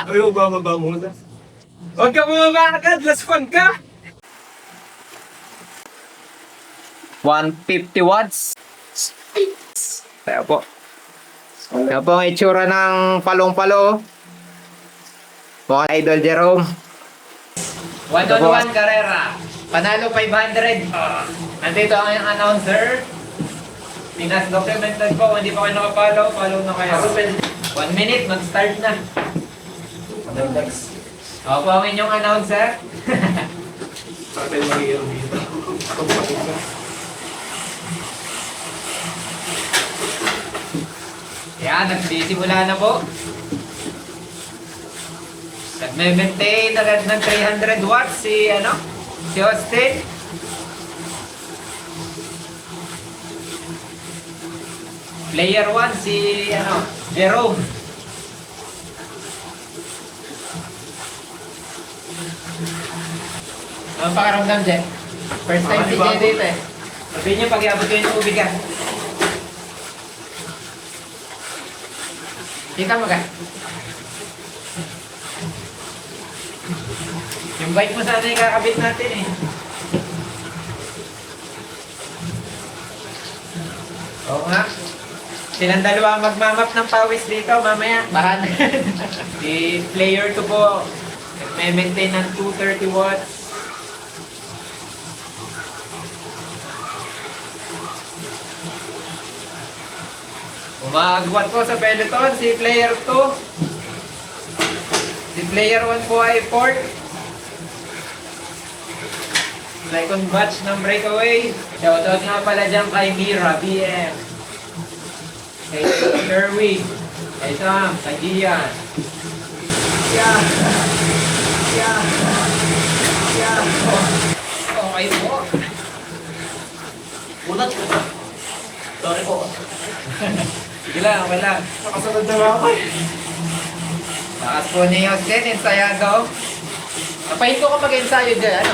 Ayaw, bababa muna. Huwag ka bumaba agad, last one ka! 150 watts. Kaya po. Kaya po ang itsura ng palong-palo. Mga Idol Jerome. 1-on-1 karera. Panalo 500. Nandito ang announcer. Pinas documented po. Kung hindi pa kayo nakapalo, follow na kayo. 1 minute, mag-start na. Ako po ang inyong announcer. Para tayo mag-iinom dito. Yan, nagsisimula na po. Nagme-maintain agad ng 300 watts si Austin. Player 1 si Jerome. Ang pakaramdam, Jay? First time si Jay dito eh. Sabihin niyo pag iabot ko yung tubig ka. Kita mo ka? Yung bike mo sana yung kakabit natin eh. Oo nga. Silang dalawa ang magmamap ng pawis dito mamaya. Bahan. Si player 2 po. Nag-maintain ng 230 watts. Umagwat po sa peloton si player 2. Si player 1 po ay 4. Second batch ng breakaway. Shoutout nga pala dyan kay Mira, BM. Kay Sherwin. Kay Sam, kay Gian. Yeah. Okay po. Unat ko. Sorry po. Sige lang, okay lang. Nakasunod na ako eh. Taas po ni Austin, ensayado. Napahin ko kung mag-ensayo dyan,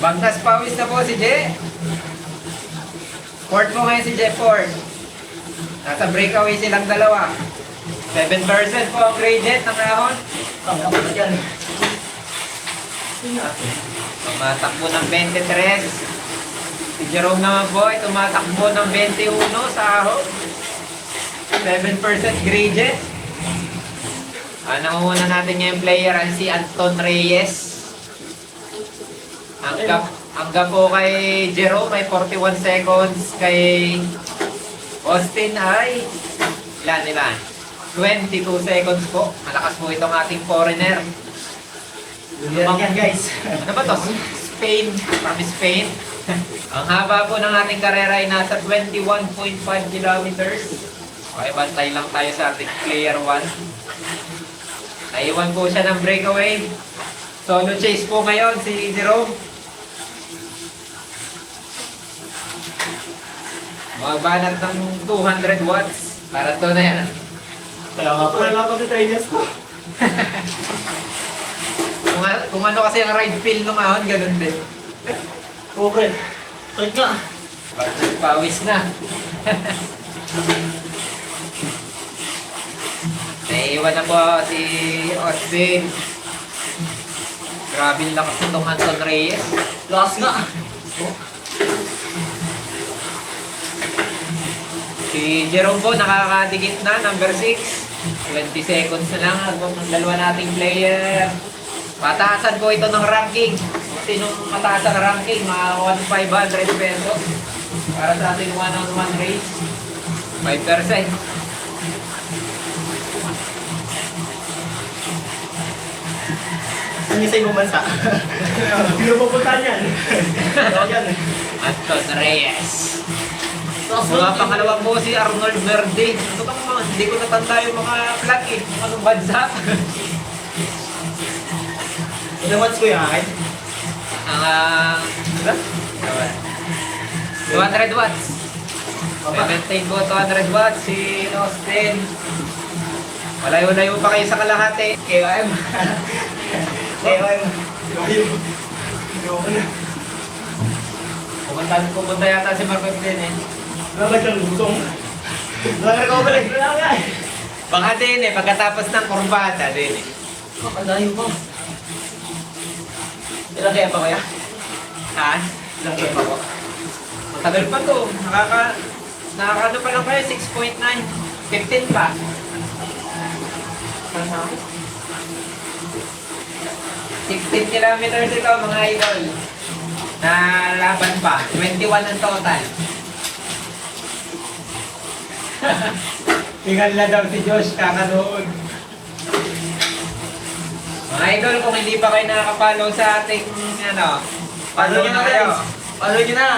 Bagnas pawis na po si Je. Ford po ngayon si Je Ford. Nasa breakaway silang dalawa. 7% po ang gradient ng ahon. Tama ko na dyan. Tumatakbo ng 23. Si Jerome naman po ay tumatakbo ng 21 sa ahon. 7% gradient. Nangunguna natin ngayong player ay si Anton Reyes. Ang gap po kay Jerome ay 41 seconds. Kay Austin ay ilan? 22 seconds po. Malakas po itong ating foreigner. Yan guys. Ano ba to? Spain. From Spain. Ang haba po ng ating karera ay nasa 21.5 kilometers. Okay, bantay lang tayo sa ating player 1. Naiwan po siya ng breakaway. Solo chase po ngayon si Jerome. Mabanat ng 200 watts. Para to na yan. Kaya nga po na ako sa trainers ko. Kung ano kasi ang ride feel nung ahon, ganun din. Okay. Wait nga. Pawis na. Naiiwan na po si Austin. Grabe yung lakas nitong Anton Reyes. Last nga. Si Jerome po nakakadikit na, number 6. 20 seconds na lang ang dalawa nating player. Pataasan po ito ng ranking. Sinong mataas ang ranking, mga 1,500 pesos. Para sa ating one-on-one race. 5%. Saan niya sa ibang bansa? Hindi na pupuntahan yan. Ito yan eh. Anton Reyes. Mga pangalawa po si Arnold Verde. Ito pa naman, hindi ko natanda yung mga flag eh. Anong bansa? Ilang watts ko yan? Ang 200 watts. Maintain po 200 watts si Austin. Malayo-layo pa kayo sa kalahati. KOM. KOM. Pupunta yata si Marcos din eh. Dapat yung gusong. Recovery. Baka din eh, pagkatapos ng kurbada din eh. Makalayo mo. Ilan kaya pa kaya? Ha? Ilan kaya pa ko? Matagal pa to. Nakakano pa lang kayo, 6.9. 15 pa. Sana ako. 16 kilometers ito mga idol. Na laban pa. 21 ang total. Tingnan na daw si Josh kakanood. Mga idol, kung hindi pa kayo nakakapollow sa ating Follow nyo na kayo. guys. Follow nyo na.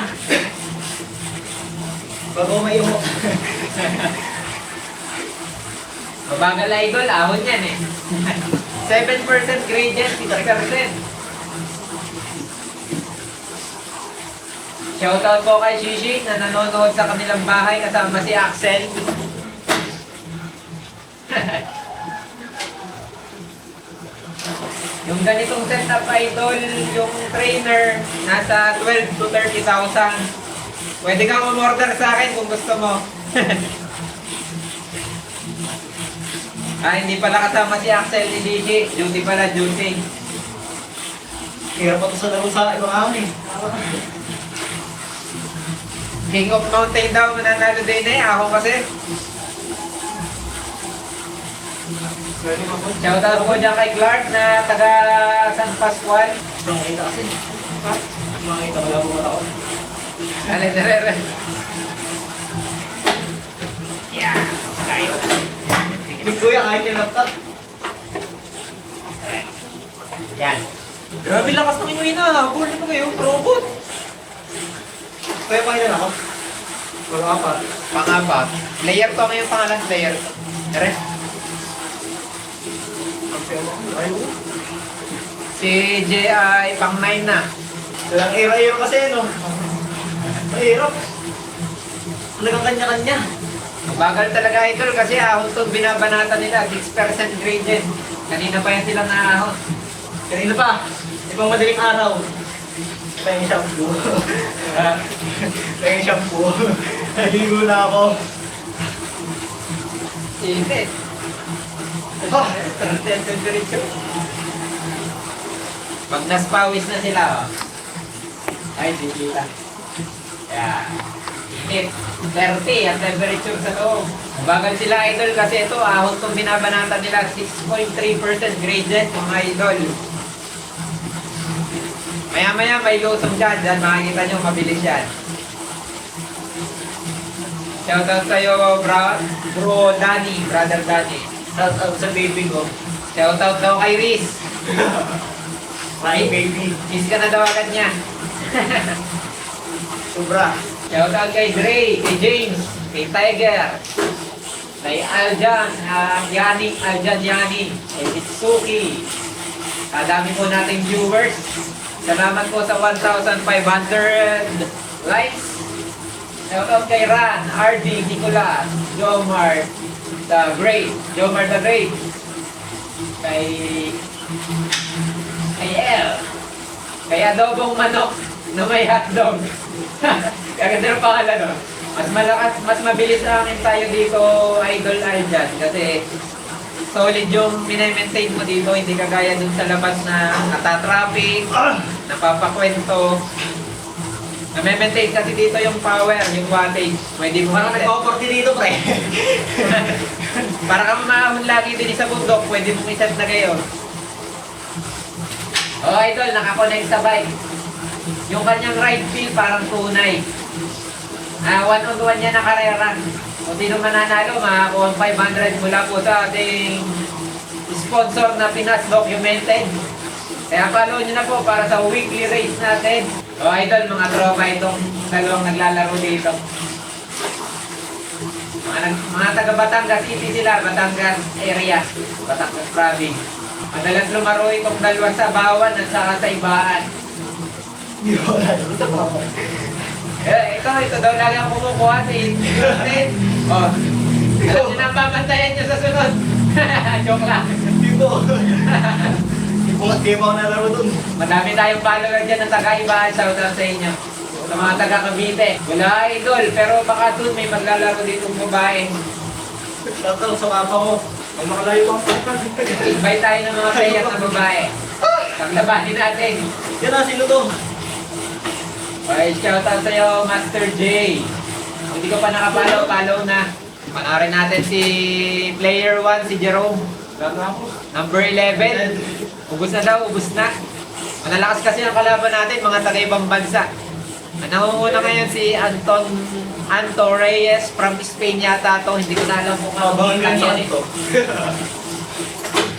Bago may umo. Mabagal idol, ahon yan eh. 7% gradient, 6%. Shoutout po kay Shishi na nanonood sa kanilang bahay kasama si Axel. Yung ganitong setup idol, yung trainer, nasa 12 to 30,000. Pwede kang umorder sa akin kung gusto mo. Hindi pala kasama si Axel ni Gigi. Duty pala, duty. Hirap pa ito sa laro sa ibang amin. King of Mountain daw, mananalo din eh. Ako kasi. Shoutout po dyan kay Clark na taga San Pascual. Makita kasi. Makita wala po ako. Alin na rin. Yeah, tayo. Big kuya kahit yung laptop. Yan. Grabe lakas ng inuwi na. Bull na kayo. Robot. Kaya pangilan ako. Pang-apat. Pang-apat. Player to ngayong pangalan. Player to. Tara. Ayun. Si J.I. pang-9 na. Dalang era-era kasi no. Mahirap. Talagang kanya-kanya. Bagal talaga idol kasi ahon to binabanata nila. 6% gradient. Kanina pa yan silang naahon. Kanina pa. Ibang madaling araw. Pahing shampoo. Pahing shampoo. Naligo na ako. Init. Ah! Temperature. Pag naspawis na sila, oh. Ay, di kita. Yeah. Init. 30 ang temperature sa loob. Bagal sila idol kasi ito, ahon itong binabanata nila. 6.3% gradient mga idol. Maya-maya may lusong dyan. Dyan makikita nyo, mabilis yan. Shoutout sa'yo, bro Danny, brother Danny. Sa baby ko. Shoutout daw kay Riz. My baby. Miss ka na daw agad niya. Sobra. Shoutout kay Dre, kay James, kay Tiger, kay Aljan, Yani, kay Mitsuki. Dami po nating viewers. Salamat po sa 1,500 likes. Shoutout kay Ran, RD, Nicolas, Jomar, Jomar the Great, kay El, kay Adobong Manok na may hotdog. Kaganda ng pangalan, no? Mas malakas, mas mabilis na akin tayo dito, idol Aljan, kasi solid yung minemaintain mo dito, hindi kagaya dun sa labas na natatraffic, napapakwento. Na-maintain kasi dito yung power, yung wattage. Pwede mo Parang nagpa-40 dito, pre. para kang maahon lagi din sa bundok, pwede mong iset na kayo. Oh, idol, nakakonect sa bike. Yung kanyang ride feel parang tunay. One-on-one niya na karera. Kung sino mananalo, makakuha ang 500 mula po sa ating sponsor na Pinas Documented. Kaya follow nyo na po para sa weekly race natin. O idol, mga tropa itong dalawang naglalaro dito. Mga taga Batangas City sila, Batangas area, Batangas province. Madalas lumaro itong dalawa sa Bawan at saka sa Ibaan. Ito daw lagi ang kumukuha sa internet. Oh, alam nyo na papantayan nyo sa sunod. Joke lang. Dito. Di ba ako nalaro dun? Madami tayong follower dyan ng taga-Ibaan. Shoutout sa inyo. Sa mga taga Cavite. Wala idol, pero baka doon may maglalaro ditong babae. Tatalo sa mapa ko. Ay makalayo ang pagkas. Invite tayo ng mga player na babae. Paglabanin natin. Yan na, sino to? Okay, shoutout sa'yo, Master J. Kung hindi ko pa nakapollow, follow na. Panoorin natin si Player 1, si Jerome. Number 11. Ubus na daw, ubus na. Malalakas kasi ang kalaban natin, mga taga-ibang bansa. Ang nangunguna ngayon si Anto Reyes from Spain yata to. Hindi ko na alam kung Bawal ano ka sa yan eh. ito.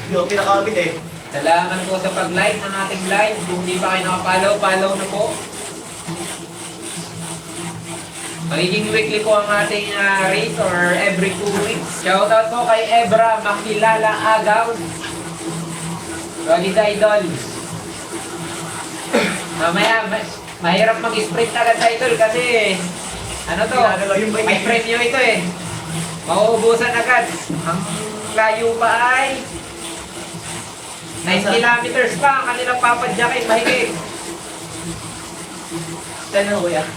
Hindi ako pinakabit eh. Salamat po sa pag-like ng ating live. Kung hindi pa kayo nakapollow, follow na po. Magiging weekly po ang ating race or every 2 weeks. Shoutout po kay Ebra Makilala Agaw. Solid idol. Mamaya, mahirap mag-sprint agad idol kasi ano to, may premyo ito eh. Mauubusan agad. Ang layo pa ay 9 kilometers pa ang kanilang papadyakin mahigit. 10 na kuya.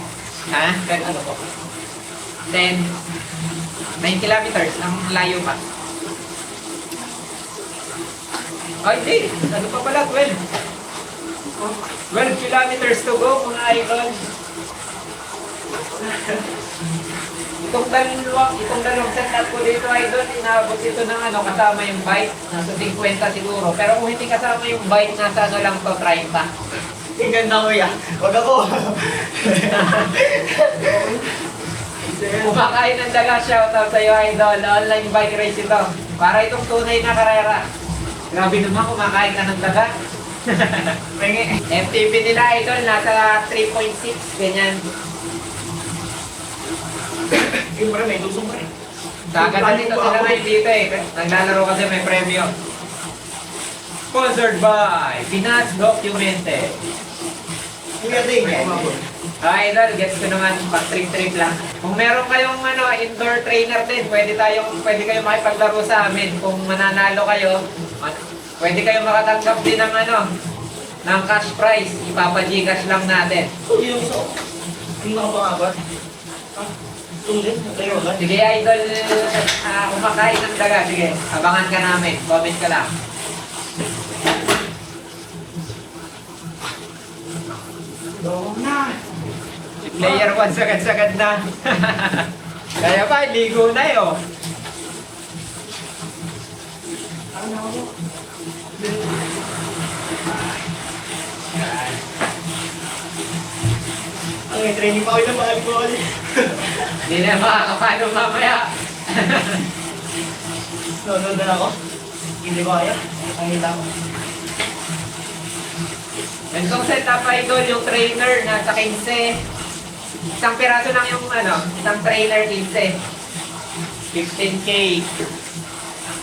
Ha? Ano po? 10, 9 kilometers ang layo pa. Ay, hindi. Ano pa pala? 12. 12 kilometers to go, mga idol. Itong dalawang setup ko dito, idol, inaabot ito ng ano, kasama yung bike. Nasa 50 siguro. Pero kung hindi kasama yung bike, nasa ano lang to, 30. Ang ganda kuya. Wag ako. Kumakain ng daga, shoutout sa'yo, idol. Online bike race ito. Para itong tunay na karera. Grabe naman, kumakain ka ng daga. Pengi. FTP nila, idol, nasa 3.6, ganyan. Yung pre, may lusong pre. Kaganda dito sila ngayon dito eh. Naglalaro kasi may premyo. Sponsored by Pinas Documented. Kuya Ding. Idol, gets ko naman, pag-trip-trip lang. Kung meron kayong ano, indoor trainer din, pwede kayong makipaglaro sa amin. Kung mananalo kayo, pwede kayong makatanggap din ng ano, ng cash prize. Ipapa-Gcash lang natin. Yung so. Yung nakapangabat. Tulit. Tayo agad. Sige, idol, kumakain ng daga. Sige, abangan ka namin. Comment ka lang. Dawang na. Player 1 sagad-sagad na. Kaya pa, ligo na yun. May training pa kayo ng alcohol. Hindi na makakapano mamaya. Nunod na ako. Hindi ko kaya. Pangita ko. Ganitong setup idol, yung trainer nasa 15. Isang piraso lang yung ano, isang trailer 15. 15K.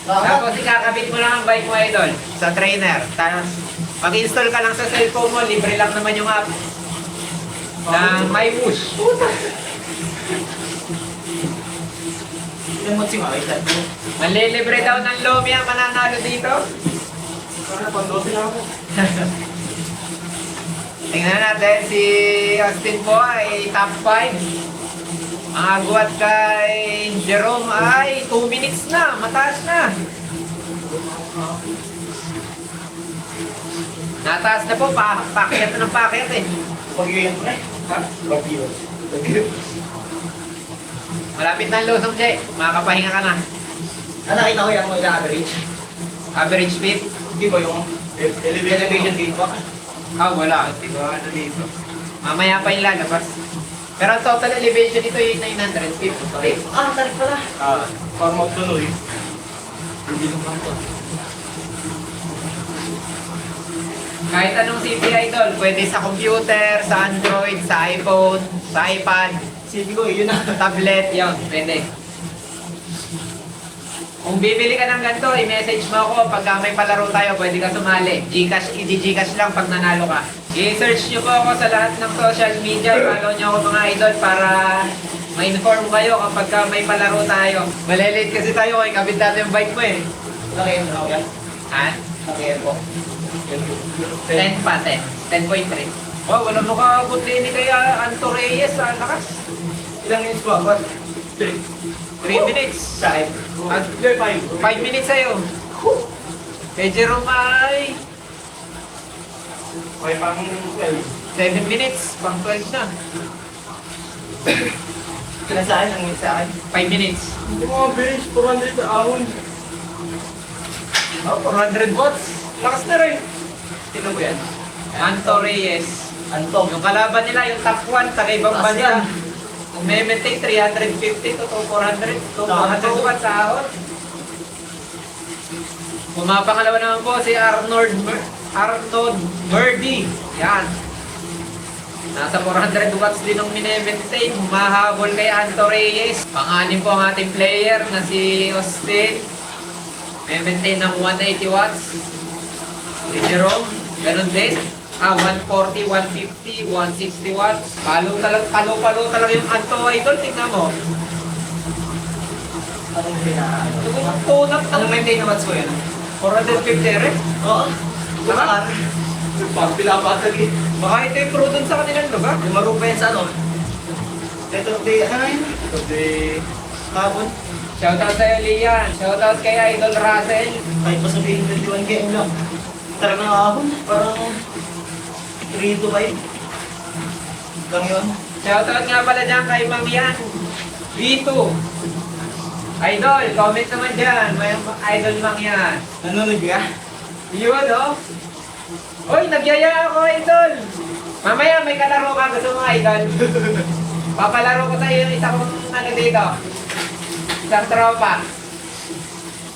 Tapos ikakabit mo lang ang bike mo idol sa trainer. Tapos mag-install ka lang sa cellphone mo, libre lang naman yung app. Na MyWhoosh. Ilan mo si Maki? Malilibre daw ng Lomi ang mananalo dito. Para pang-12 na ako. Tingnan natin si Austin po ay top 5. Ang agwat kay Jerome ay 2 minutes na, mataas na. Nataas na po, pakyat na ng pakyat eh. Pag-iwan ko na. Ha? Pag-iwan. Malapit na ang lusong, Jay. Makakapahinga ka na. Nakita ko yung average. Average speed? Hindi ba yung elevation gate ba? Ah, wala. Hindi ba ano dito? Mamaya pa yung lalabas. Pero ang total elevation dito ay 950. Ah, tarik pala. Para magtuloy. Hindi naman to. Kahit anong CP idol, pwede sa computer, sa Android, sa iPhone, sa iPad, Sige ko, yun na. tablet, yun, pwede. Kung bibili ka ng ganito, i-message mo ako pagka may palaro tayo, pwede ka sumali. Gcash, i-Gcash lang pag nanalo ka. I-search nyo po ako sa lahat ng social media, follow nyo ako mga idol para ma-inform kayo kapag ka may palaro tayo. Malilate kasi tayo kung ikabit natin yung bike mo eh. Laki yun ako yan. Ha? Laki yan po. 10 pa, 10. 10.3. Oh, wala mo kakabot din ni kaya Anto Reyes sa lakas. Ilang minutes po ako? 3 minutes. Sa akin. At 5. 5 minutes sa'yo. Kay Jerome ay Okay, pang 12. 7 minutes. Pang 12 na. Ilan sa akin? Ang minutes sa akin? 5 minutes. Hindi mo mabilis. 400 na ahon. Oh, 400 watts. Lakas na rin. Sino po yan? Anto Reyes. Antong. Yung kalaban nila, yung top 1, taga ibang Taas bansa. yan. Kung may maintain 350 to 400 to 200 watts sa ahon. Pumapangalawa naman po si Arnold Birdie. Yan. Nasa 400 watts din ang mini-maintain. Humahabol kay Anto Reyes. Pang-anim po ang ating player na si Austin. May maintain ng 180 watts. Si Jerome, ganun din. 140, 150, 160 watts. Palo talaga yung Anto Idol. Tingnan mo. Anong pinaka? Tunap Anong maintain na watts ko yan? 450 rin. Oo. Bakar. Pag pinapatag eh. Baka ito yung prudent sa kanilang lugar. Yung marupa yan sa ano? Ito, ano yun? Ito, carbon. Shoutout sa'yo, Lian. Shoutout kay Idol Russell. Kahit pa sabihin 21 km lang. Talagang ahon. Parang 3 to 5. Lang yun. Shoutout nga pala dyan kay Ma'am Yan. V2. Idol, comment naman dyan. May Idol Ma'am Yan. Nanonood ka? Yun, oh. Uy, nagyaya ako, Idol. Mamaya may kalaro ka. Gusto mo, Idol? Papalaro ko sa'yo yung isa kong ano dito. Isang tropa.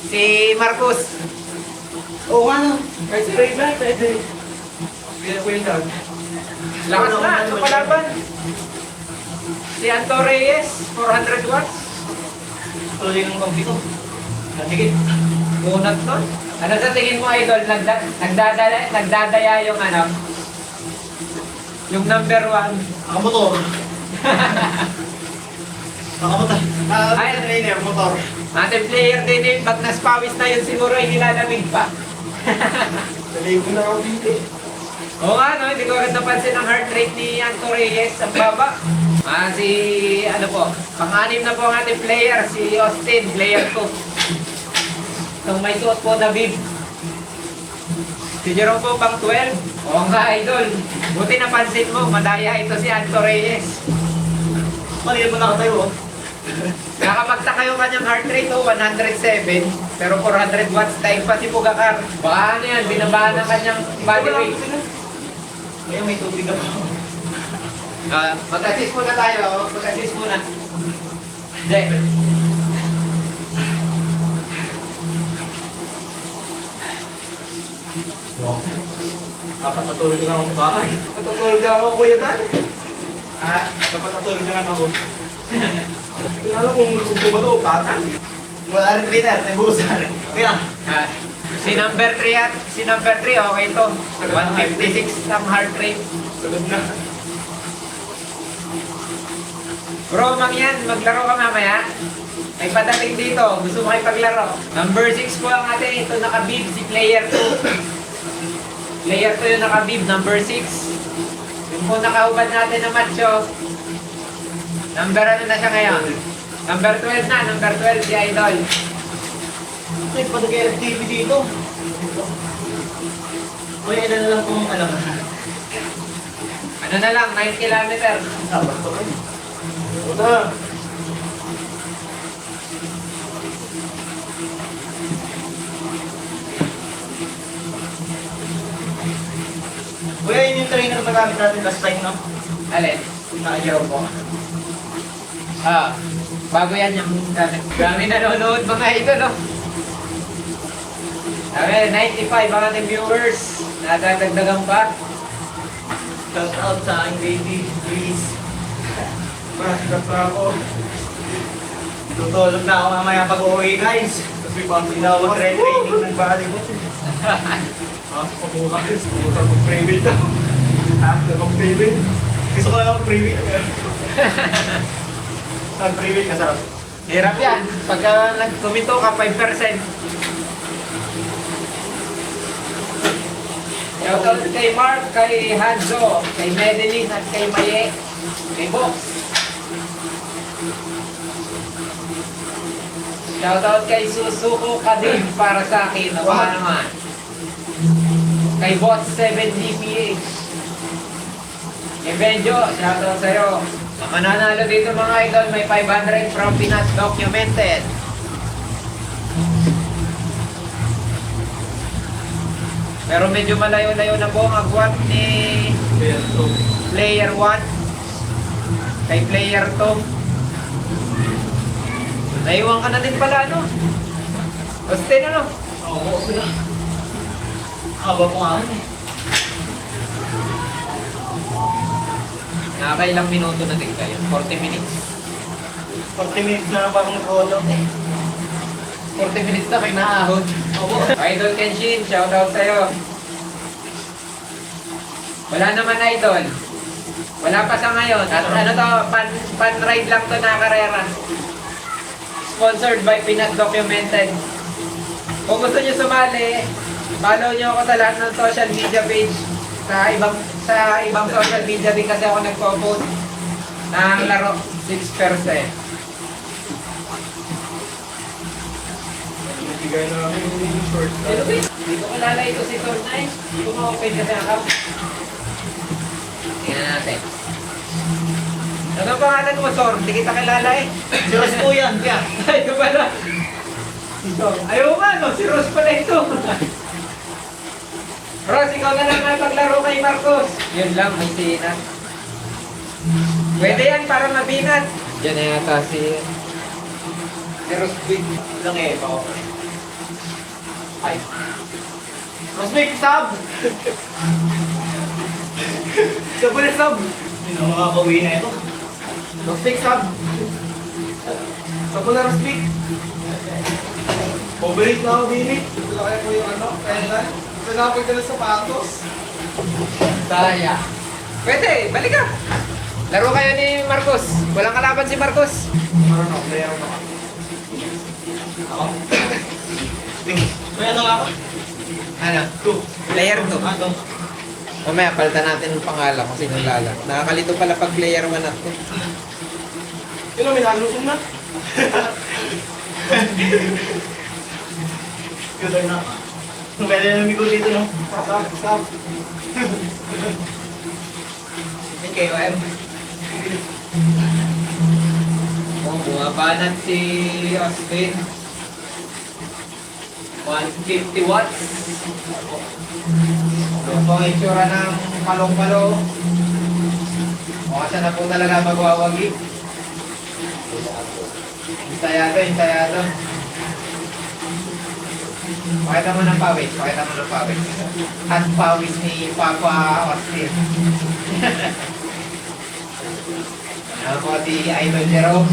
Si Marcus. Oo nga no. Pwede rin ba? Pwede. Lakas na, ano palaban? Si Anto Reyes, 400 watts. Tuloy ng kompi ko. Natigit. Unat nun. Ano sa tingin mo, Idol? Nagdadaya yung ano? Yung number 1. Nakamotor. Nakamotor. Ay, trainer, motor. Ating player din eh, pag naspawis na yun siguro ay nilalamig pa. Dali ko na ako dito. Oo nga, no? Hindi ko agad napansin ang heart rate ni Anto Reyes. Ang baba. Si, ano po, pang-anim na po ang ating player, si Austin, player 2. Itong may suot po na bib. Si Jerome po, pang 12. Oo nga, Idol. Buti napansin mo, madaya ito si Anto Reyes. Mali mo nakatayo. Nakapagtaka yung kanyang heart rate, 107. Pero 400 watts, tayo pa si Pugakar. Baka ano yan, binabahan ang kanyang body weight. Ngayon may tubig ako. Mag-assist muna tayo. Mag-assist muna. Jay. Dapat natulog na ako sa bahay. Natutulog na ako, Kuya Dan. Dapat natulog na ako. Alam kung bumalo, patang. Wala rin cleaner, nabusan. Kaya, Si number 3 at si number 3 okay to. 156 ang heart rate. tulog na. Bro, Mang Yan, maglaro ka mamaya. May padating dito. Gusto mo kayo paglaro. Number 6 po ang ating ito nakabib, si player 2. Player 2 yung nakabib, number 6. Yung po nakaubad natin na macho. Number ano na siya ngayon? Number 12 na, number 12 si Idol. May pag-TV dito. Kuya, ilan na lang kung alam. Ano na lang, 9 kilometer. Sabat ko rin. Una. Kuya, yun yung trainer na gamit natin last time, no? Alin? Nakayaw ko. Bago yan yung dami nanonood mga idol, no? Okay, 95 ang ating viewers. Nadadagdagan pa. Shout out sa aking baby, please. Masakit pa ako. Tutulog na ako mamaya pag-uwi, guys. Kasi hindi na ako mag-training ng bali ko. Pag-uwi. Mag-private ako. Mag-private. Gusto ko na lang mag-private. Mag-private ka, sarap. Hirap yan. Pagka nagkumito ka 5%. Shoutout kay Mark, kay Hanzo, kay Madeline at kay Maye, kay Box. Shoutout kay Susuko Kadim para sa akin. O baka naman. Kay Boss 7DPH. Kay Benjo, shoutout sa'yo. Ang mananalo dito mga idol, may 500 from Pinas Documented. Pero medyo malayo-layo na po ang agwat ni Player 1 kay Player 2. Naiwan ka na din pala, no? Austin, ano? Oo, sila. Haba po nga eh. Nakakailang minuto na din kayo? 40 minutes? 40 minutes na lang parang nag-hold 40 minutes na kayo naahon. Idol Kenshin, shoutout sa'yo. Wala naman idol. Wala pa sa ngayon. At ano to, pan-ride lang to na karera. Sponsored by Pinat Documented. Kung gusto nyo sumali, follow nyo ako sa lahat ng social media page. Sa ibang social media din kasi ako nagpo-post ng laro 6%. Bigay na lang yung short. Hindi ko kilala ito si Tornay. Hindi ko ma-open kasi ang account. Tingnan natin. Ano ang pangalan mo, Sor? Hindi kita kilala eh. Si Ross po yan, kaya. Ay, ito pala. Ayaw nga, no? Si Ross pala ito. Ross, ikaw na lang mapaglaro kay Marcos. Yun lang, may sinat. Pwede yan para mabinat. Diyan na yata si Ross Big. Ilang eh, ako. Ay. Rosmic, sub! Sub ulit, sub! Hindi na makakauwi na ito. Rosmic, sub! Sub ulit, Rosmic! Overrate na ako, Billy. Wala kaya po yung ano, kailan? Pinapag ka ng sapatos. Saya. Pwede, balik ka. Laro kayo ni Marcos. Walang kalaban si Marcos. Meron ako, meron ako. Ako? May ano nga ako? Ano? 2. Player 2. Ah, 2. Mamaya, palitan natin yung pangalan kung sino lala. Nakakalito pala pag player 1 at 2. Yun ang may nalusong na. Good or not. Pwede na lumigo dito, no? Stop, stop. May KOM. Oh, bumabanat si Austin. 150 watts. Ito ang itsura ng palong-palo. O kasi na po talaga magwawagi. Insayado. Pakita mo ng pawis. Hand pawis ni Papa Austin. Ano po si Idol Jerome.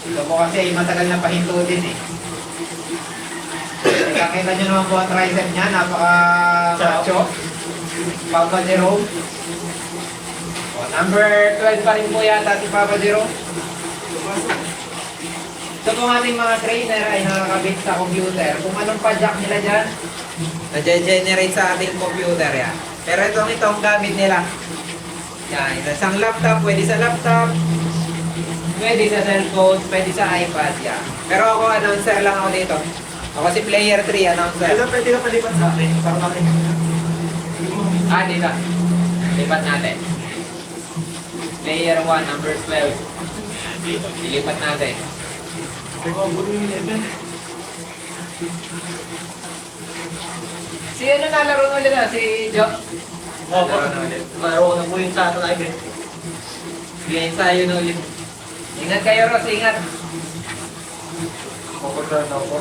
Ito po kasi matagal na pahinto din eh. Nakita nyo naman po ang tricep niya, napaka-macho. Papa Jerome. O, number 12 pa rin po yata si Papa Jerome. Ito po ang ating mga trainer ay nakakabit sa computer. Kung anong padjak nila dyan, na-generate sa ating computer yan. Pero itong gamit nila. Yan, isang laptop, pwede sa laptop, pwede sa cellphone, pwede sa iPad, yan. Pero ako, announcer lang ako dito. Ako si Player 3, announcer. Pwede ka palipat sa akin. Para natin. Dito. Lipat natin. Player 1, number 12. Ilipat natin. Si ano nalaro na ulit na? Si Jo? Opo. Laro na po yung sa atin ay Ben. Bigyan tayo na ulit. Ingat kayo, Ross. Ingat. Kukutra na ako.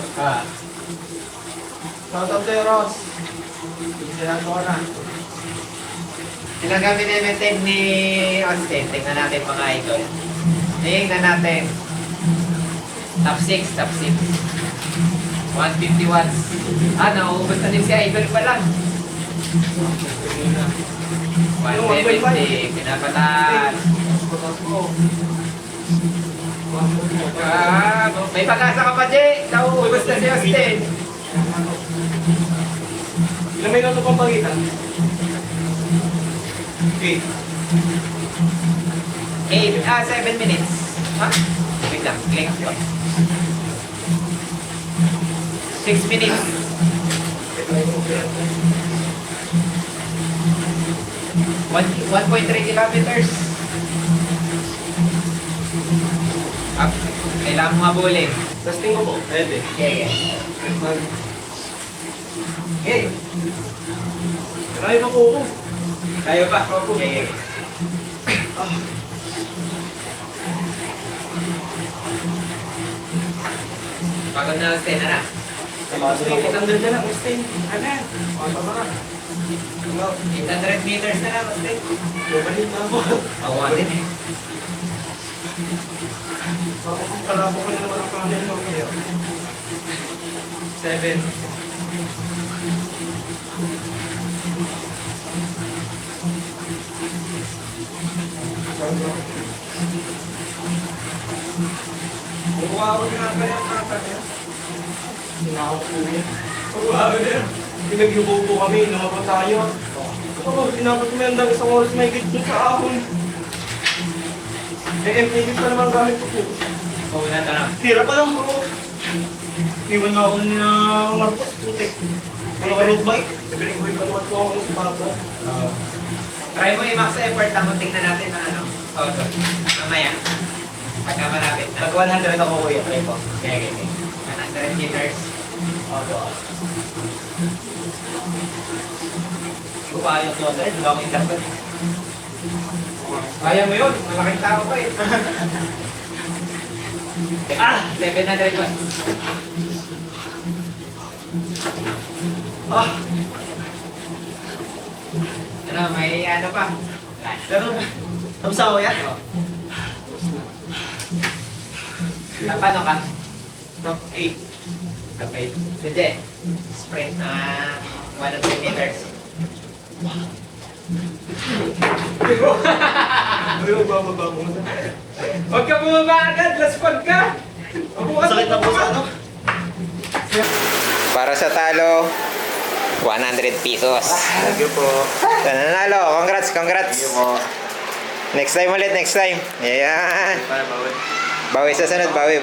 Shoutout sa'yo, Ross. Sinado ka na. Ilang kami na-maintain ni Austin. Tingnan natin mga idol. Tingnan natin. Top 6, top 6. 150 watts. Nauubos na din si Idol pa lang. 170. Pinapatas. May pag-asa ka pa, Jay. Nauubos na si Austin. Ilang may ano pang pagitan? Okay. 7 minutes. Ha? Wait lang, click ko. 6 minutes. 1.3 kilometers. Up. Kailangan mo mabulin. Testing ko po. Pwede. Okay. Okay. Kaya pa po ako. Tayo pa. Okay. Pagod na stay na na. 800 na lang. Testing. Ano yan? Ano ba? 800 meters na lang stay. Bumalik na ako. Ako din eh. Kalabo ko na naman ang pangalan mo. 7. Kukuha ako din ang kanya sa kanya. Sinakaw ko yun. Kukuha ako din. Pinagyubo po kami, lumabot tayo. Ako, sinabot ko yung isang oras may gitno sa ahon. MPG pa naman gamit ko po. Oo na tanong. Tira pa lang po. Iwan na ako na Marcos, putik. Ano ka road bike? Sabihin ko yung panuwat ko ako ng bata. Try mo i-max effort lang kung tingnan natin na ano. Auto. Mamaya. Pagka malapit na. Pag 100 ako kuya, try po. Okay. 100 meters. Auto. Kupayos ko, hindi ako interpret. Kaya mo yun. Malaking tao pa eh. 700 pa. Ano, may ano pa? Pero, tapos ako yan? Paano ka? Top 8. Okay. Hindi. Sprint na 100 meters. Ay, magbababa mo na. Huwag ka bumaba agad. Laspag ka. Sakit na po sa ano? Para sa talo, 100 pesos. Thank you po. Nanalo. Congrats. Thank you po. Next time ulit, next time. Ayan. Para bawal. Bawi sa sunod, bawi.